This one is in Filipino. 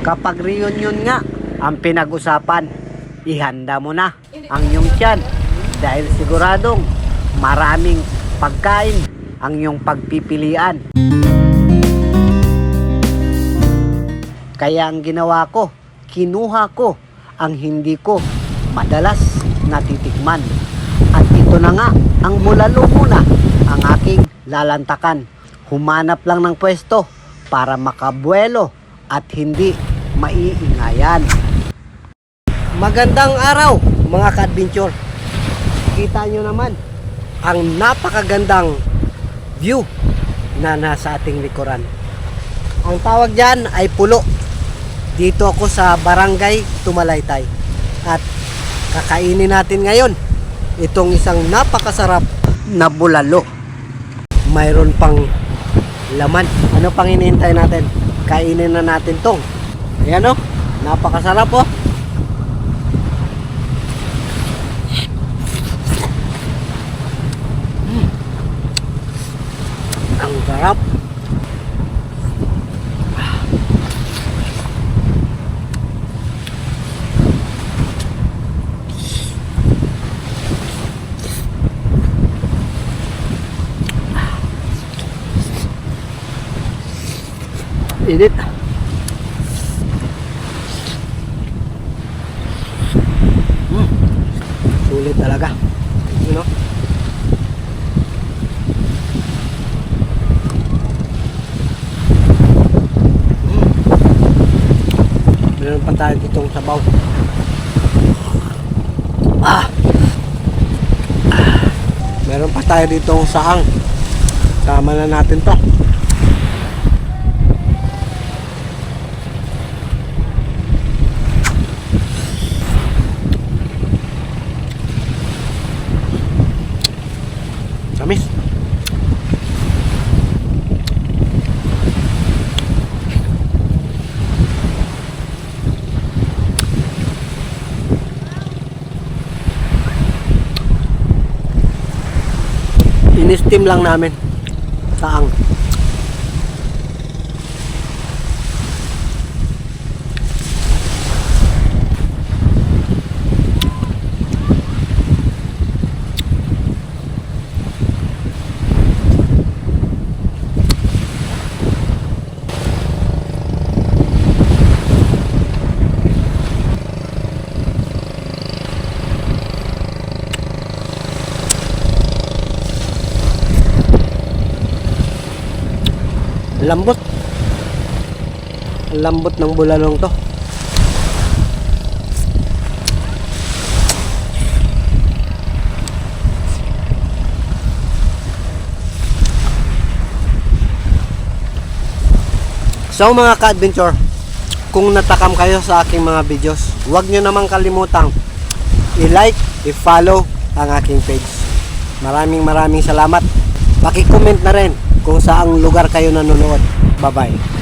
Kapag reunion nga ang pinag-usapan, ihanda mo na ang iyong tiyan dahil siguradong maraming pagkain ang iyong pagpipilian. Kaya ang ginawa ko, kinuha ko ang hindi ko madalas natitikman. At ito na nga ang bulalo muna ang aking lalantakan. Humanap lang ng pwesto para makabuelo at hindi maiingayan. Magandang araw mga ka-adventure. Kita nyo naman ang napakagandang view na nasa ating likuran. Ang tawag dyan ay Pulo. Dito ako sa Barangay Tumalaytay. At kakainin natin ngayon itong isang napakasarap na bulalo. Mayroon pang laman. Ano pang hinihintay natin? Kainin na natin tong. Ayan o, napakasarap o. Ang sarap. Init. Sulit talaga. You know? Meron pa tayo ditong sabaw. Meron pa tayo ditong saang. Sama na natin to. Tamis. In-steam lang namin saang. Lambot. Lambot ng bulalong to. So mga ka-adventure, kung natakam kayo sa aking mga videos, huwag nyo namang kalimutang i-like, i-follow ang aking page. Maraming salamat. Paki-comment na rin kung saang lugar kayo nanonood. Bye-bye.